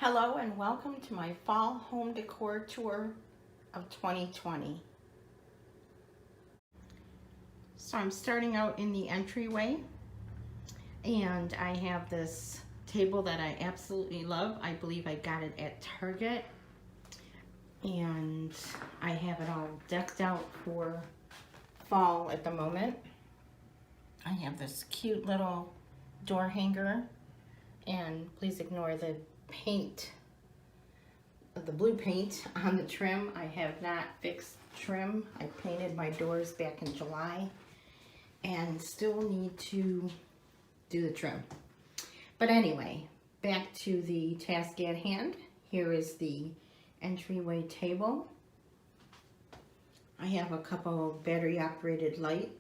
Hello and welcome to my fall home decor tour of 2020. So I'm starting out in the entryway and I have this table that I absolutely love. I believe I got it at Target and I have it all decked out for fall at the moment. I have this cute little door hanger, and please ignore the paint, the blue paint on the trim. I have not fixed trim. I painted my doors back in July and still need to do the trim. But anyway, back to the task at hand. Here is the entryway table. I have a couple battery operated light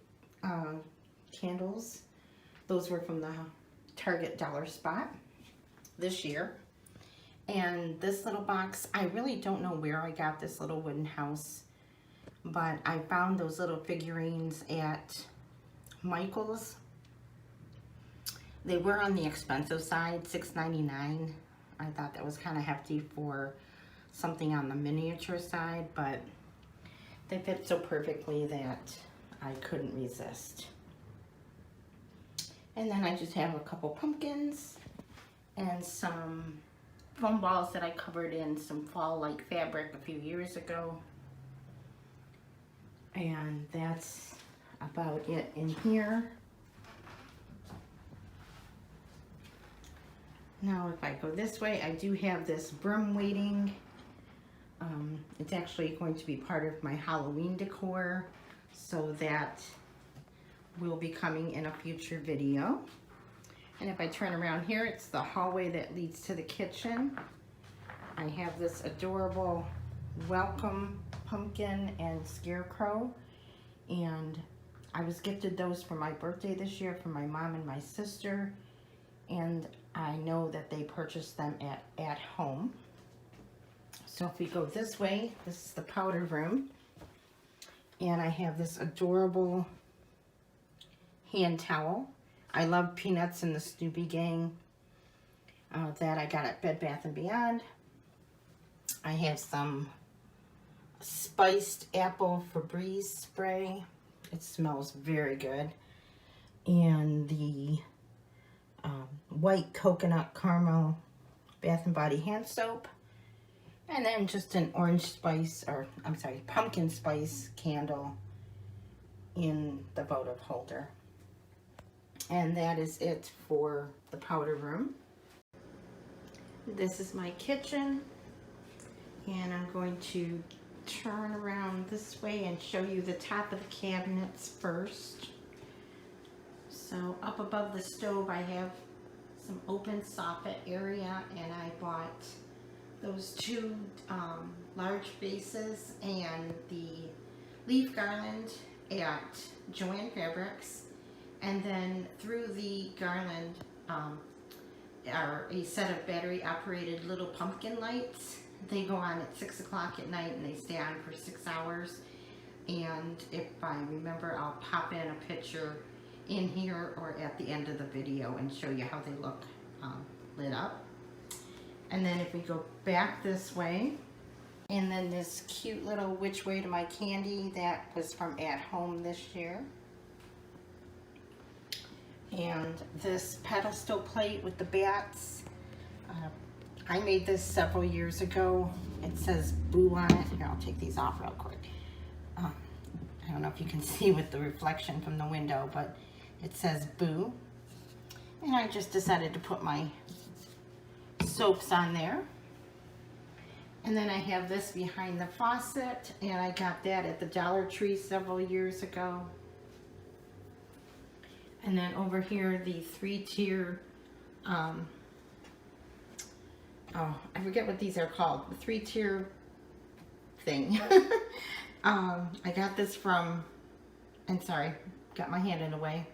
candles. Those were from the Target Dollar Spot this year. And this little box, I really don't know where I got this little wooden house, but I found those little figurines at Michael's. They were on the expensive side, $6.99. I thought that was kind of hefty for something on the miniature side, but they fit so perfectly that I couldn't resist. And then I just have a couple pumpkins and some foam balls that I covered in some fall-like fabric a few years ago. And that's about it in here. Now if I go this way, I do have this broom waiting. It's actually going to be part of my Halloween decor, so that will be coming in a future video. And if I turn around here, it's the hallway that leads to the kitchen. I have this adorable welcome pumpkin and scarecrow, and I was gifted those for my birthday this year from my mom and my sister, and I know that they purchased them at home. So if we go this way, this is the powder room, and I have this adorable hand towel. I love Peanuts and the Snoopy Gang that I got at Bed Bath & Beyond. I have some spiced apple Febreze spray. It smells very good. And the white coconut caramel Bath & Body hand soap. And then just an orange spice, or I'm sorry, pumpkin spice candle in the votive holder. And that is it for the powder room. This is my kitchen, and I'm going to turn around this way and show you the top of the cabinets first. So up above the stove I have some open soffit area, and I bought those two large vases and the leaf garland at Joann Fabrics. And then through the garland are a set of battery operated little pumpkin lights. They go on at 6 o'clock at night and they stay on for 6 hours. And if I remember, I'll pop in a picture in here or at the end of the video and show you how they look lit up. And then if we go back this way, and then this cute little Which Way to My Candy that was from At Home this year. And this pedestal plate with the bats. I made this several years ago. It says Boo on it. Here, I'll take these off real quick. I don't know if you can see with the reflection from the window, but it says Boo. And I just decided to put my soaps on there. And then I have this behind the faucet, and I got that at the Dollar Tree several years ago. And then over here, the 3-tier, oh, I forget what these are called, the 3-tier thing. I got this from, and sorry, got my hand in the way.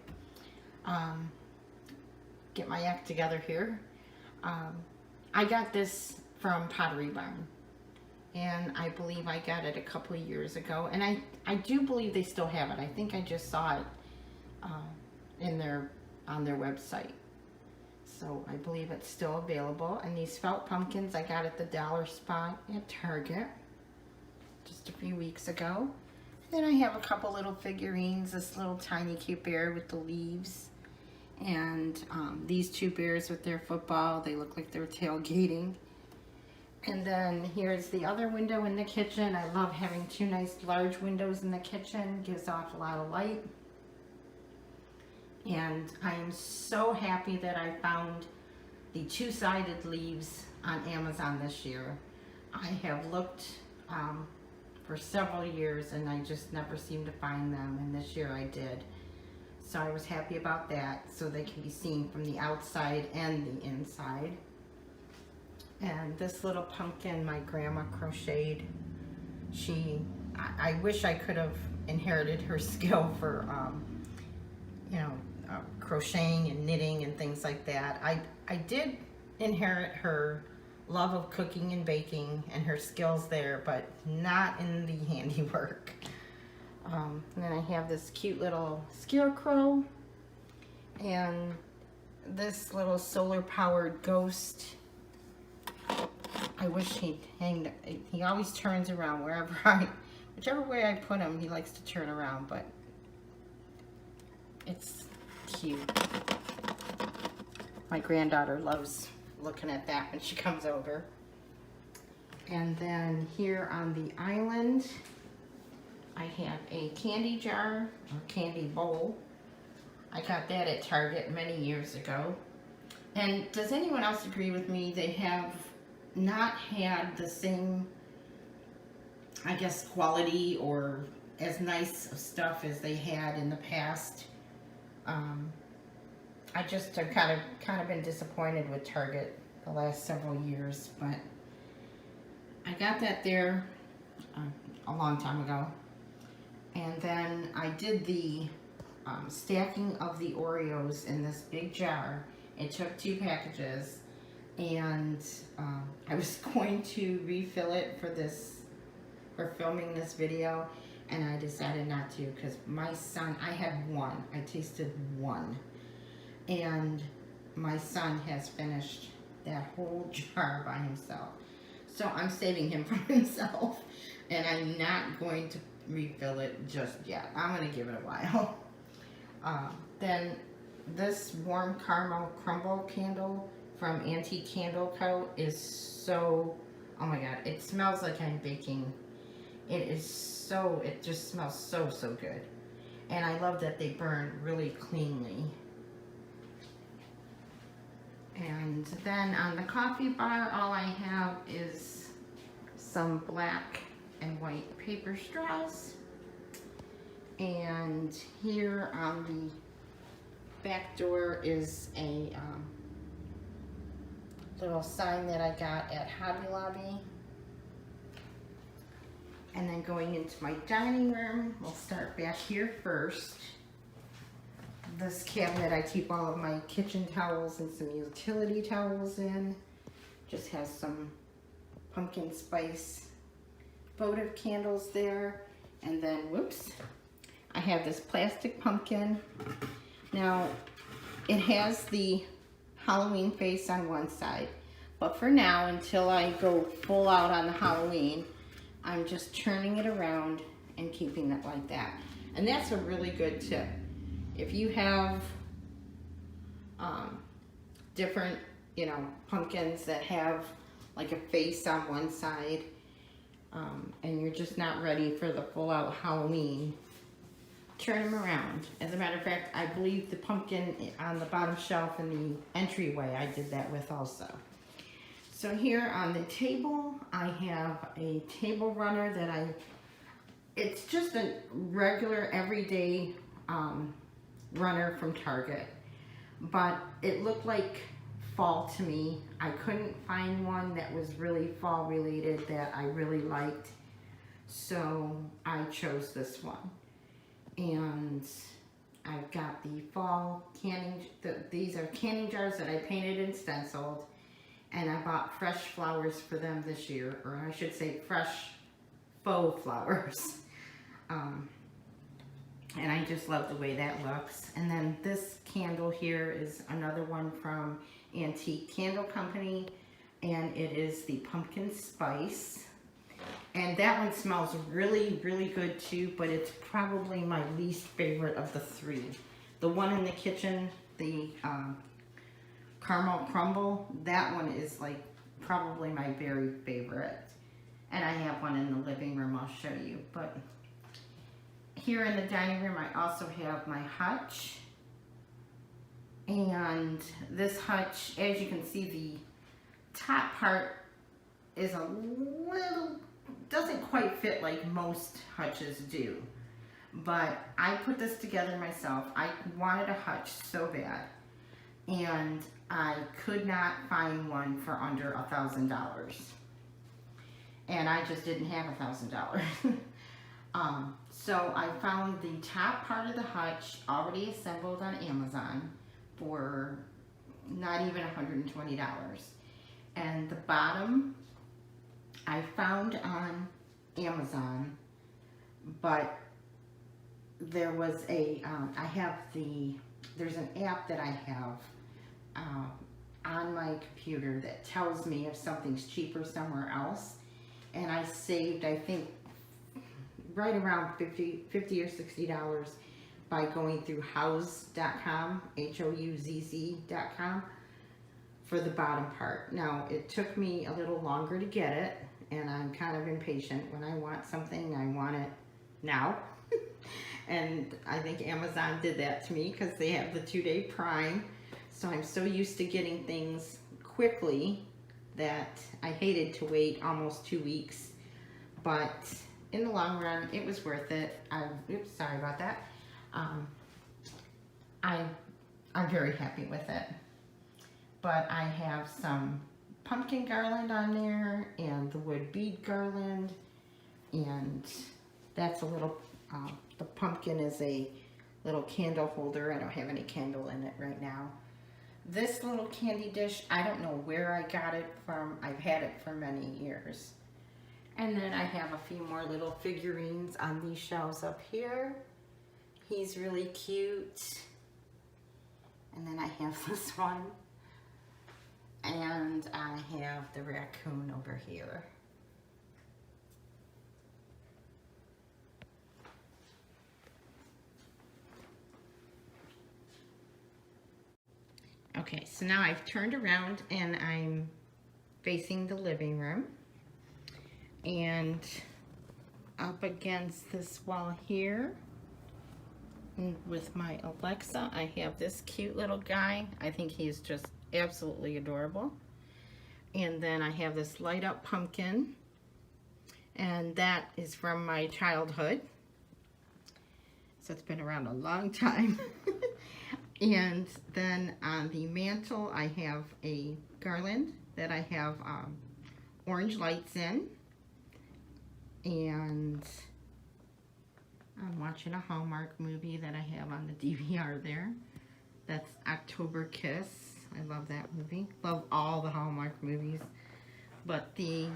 Get my act together here. I got this from Pottery Barn, and I believe I got it a couple of years ago, and I do believe they still have it. I think I just saw it on their website. So I believe it's still available. And these felt pumpkins I got at the dollar spot at Target just a few weeks ago. Then I have a couple little figurines, this little tiny cute bear with the leaves, and these two bears with their football. They look like they're tailgating. And then here's the other window in the kitchen. I love having two nice large windows in the kitchen. Gives off a lot of light. And I am so happy that I found the two-sided leaves on Amazon this year. I have looked for several years and I just never seem to find them, and this year I did. So I was happy about that, so they can be seen from the outside and the inside. And this little pumpkin my grandma crocheted. I wish I could have inherited her skill for crocheting and knitting and things like that. I did inherit her love of cooking and baking and her skills there, but not in the handiwork. And then I have this cute little scarecrow and this little solar powered ghost. I wish he'd hang. He always turns around whichever way I put him, he likes to turn around, but it's cute. My granddaughter loves looking at that when she comes over. And then here on the island, I have a candy jar or candy bowl. I got that at Target many years ago. And does anyone else agree with me? They have not had the same, I guess, quality or as nice of stuff as they had in the past. I just have kind of been disappointed with Target the last several years, but I got that there a long time ago. And then I did the stacking of the Oreos in this big jar. It took 2 packages, and I was going to refill it for filming this video, and I decided not to because my son, I had one. I tasted one. And my son has finished that whole jar by himself. So I'm saving him from himself, and I'm not going to refill it just yet. I'm going to give it a while. Then this warm caramel crumble candle from Antique Candle Co. is so, oh my god, it smells like I'm baking. It just smells so good. And I love that they burn really cleanly. And then on the coffee bar, all I have is some black and white paper straws. And here on the back door is a little sign that I got at Hobby Lobby. And then going into my dining room, we'll start back here first. This cabinet I keep all of my kitchen towels and some utility towels in. Just has some pumpkin spice votive candles there. And then, whoops, I have this plastic pumpkin. Now, it has the Halloween face on one side. But for now, until I go full out on the Halloween, I'm just turning it around and keeping it like that. And that's a really good tip. If you have different, pumpkins that have like a face on one side, and you're just not ready for the full out Halloween, turn them around. As a matter of fact, I believe the pumpkin on the bottom shelf in the entryway, I did that with also. So here on the table, I have a table runner that it's just a regular everyday runner from Target, but it looked like fall to me. I couldn't find one that was really fall related that I really liked, so I chose this one. And I've got the fall canning, these are canning jars that I painted and stenciled, and I bought fresh flowers for them this year, or I should say fresh faux flowers. And I just love the way that looks. And then this candle here is another one from antique candle company, and it is the pumpkin spice. And that one smells really, really good too, but it's probably my least favorite of the three. The one in the kitchen, the caramel crumble, that one is like probably my very favorite. And I have one in the living room I'll show you. But here in the dining room I also have my hutch. And this hutch, as you can see, the top part is a little, doesn't quite fit like most hutches do. But I put this together myself. I wanted a hutch so bad. And I could not find one for under $1,000. And I just didn't have $1,000. So I found the top part of the hutch already assembled on Amazon for not even $120. And the bottom I found on Amazon, but there was a, there's an app that I have on my computer that tells me if something's cheaper somewhere else. And I saved, I think, right around $50 or $60 by going through houzz.com, HOUZZ.com, for the bottom part. Now, it took me a little longer to get it, and I'm kind of impatient. When I want something, I want it now. And I think Amazon did that to me because they have the 2-day Prime. So I'm so used to getting things quickly that I hated to wait almost 2 weeks. But in the long run, it was worth it. Oops, sorry about that. I'm very happy with it. But I have some pumpkin garland on there and the wood bead garland, and that's a little, the pumpkin is a little candle holder. I don't have any candle in it right now. This little candy dish, I don't know where I got it from. I've had it for many years. And then I have a few more little figurines on these shelves up here. He's really cute. And then I have this one. And I have the raccoon over here. Okay, so now I've turned around and I'm facing the living room. And up against this wall here, and with my Alexa, I have this cute little guy. I think he's just absolutely adorable. And then I have this light up pumpkin, and that is from my childhood. So it's been around a long time. And then on the mantle, I have a garland that I have orange lights in. And I'm watching a Hallmark movie that I have on the DVR there. That's October Kiss. I love that movie. Love all the Hallmark movies. But the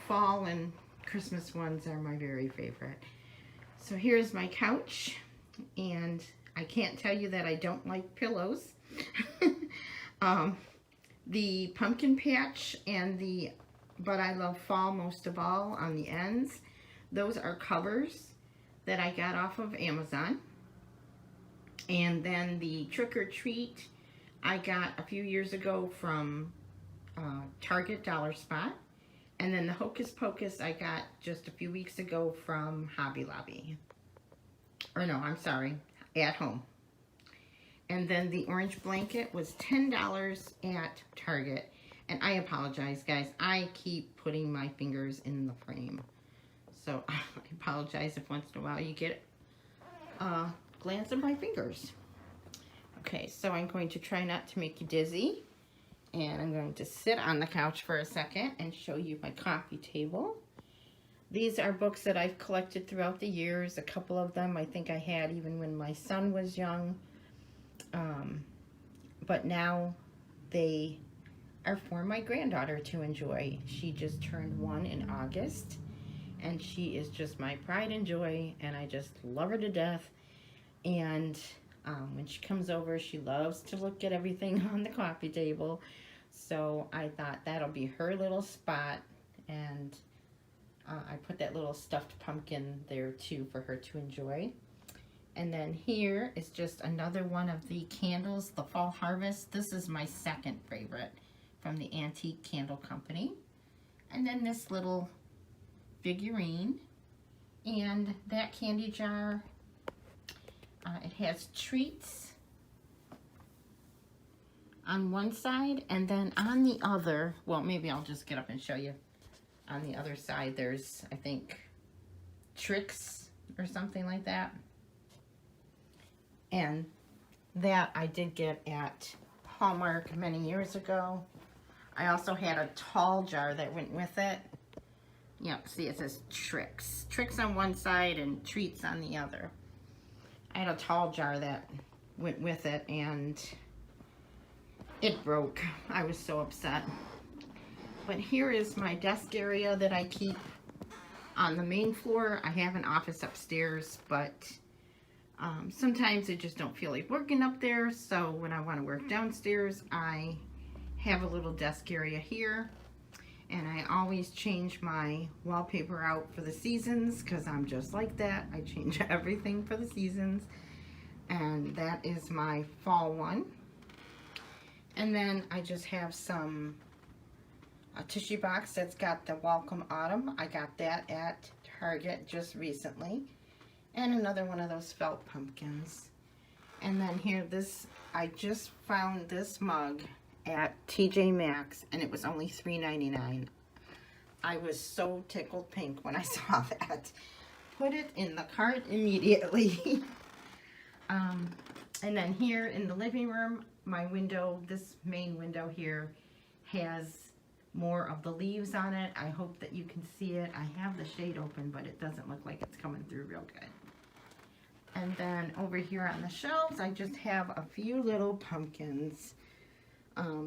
fall and Christmas ones are my very favorite. So here's my couch. And I can't tell you that I don't like pillows. The pumpkin patch and the But I Love Fall most of all on the ends. Those are covers that I got off of Amazon. And then the Trick or Treat I got a few years ago from Target Dollar Spot. And then the Hocus Pocus I got just a few weeks ago from Hobby Lobby. Or no, I'm sorry, At Home. And then the orange blanket was $10 at Target. And I apologize, guys. I keep putting my fingers in the frame. So I apologize if once in a while you get a glance at my fingers. Okay, so I'm going to try not to make you dizzy. And I'm going to sit on the couch for a second and show you my coffee table. These are books that I've collected throughout the years. A couple of them I think I had even when my son was young. But now they are for my granddaughter to enjoy. She just turned 1 in August, and she is just my pride and joy, and I just love her to death. And When she comes over, she loves to look at everything on the coffee table. So I thought that'll be her little spot, and I put that little stuffed pumpkin there too for her to enjoy. And then here is just another one of the candles, the Fall Harvest. This is my second favorite from the Antique Candle Company. And then this little figurine, and that candy jar, it has treats on one side, and then on the other, well, maybe I'll just get up and show you. On the other side, there's, I think, tricks or something like that. And that I did get at Hallmark many years ago. I also had a tall jar that went with it. Yep, see, it says tricks. Tricks on one side and treats on the other. I had a tall jar that went with it, and it broke. I was so upset. But here is my desk area that I keep on the main floor. I have an office upstairs, but sometimes I just don't feel like working up there. So when I want to work downstairs, I have a little desk area here. And I always change my wallpaper out for the seasons, because I'm just like that. I change everything for the seasons. And that is my fall one. And then I just have a tissue box that's got the Welcome Autumn. I got that at Target just recently. And another one of those felt pumpkins. And then here, I just found this mug at TJ Maxx, and it was only $3.99. I was so tickled pink when I saw that. Put it in the cart immediately. And then here in the living room, my window, this main window here, has more of the leaves on it. I hope that you can see it. I have the shade open, but it doesn't look like it's coming through real good. And then over here on the shelves, I just have a few little pumpkins.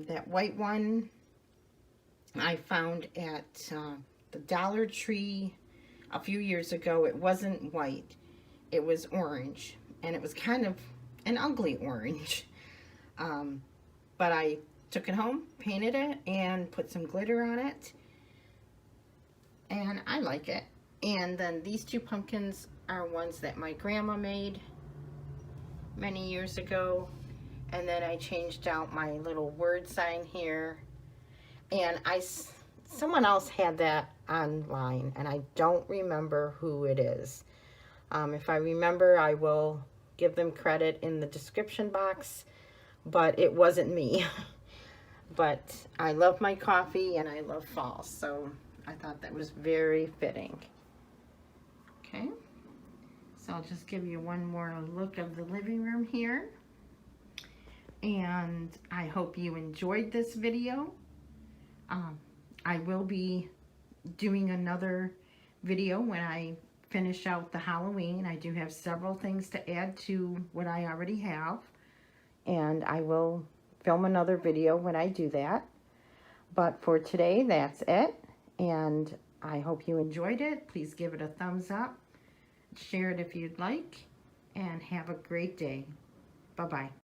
That white one I found at the Dollar Tree a few years ago. It wasn't white, it was orange, and it was kind of an ugly orange. But I took it home, painted it, and put some glitter on it, and I like it. And then these two pumpkins are ones that my grandma made many years ago. And then I changed out my little word sign here. And someone else had that online, and I don't remember who it is. If I remember, I will give them credit in the description box, but it wasn't me. But I love my coffee, and I love fall, so I thought that was very fitting. Okay, so I'll just give you one more look of the living room here. And I hope you enjoyed this video. I will be doing another video when I finish out the Halloween. I do have several things to add to what I already have, and I will film another video when I do that. But for today, that's it, and I hope you enjoyed it. Please give it a thumbs up, share it if you'd like, and have a great day. Bye-bye.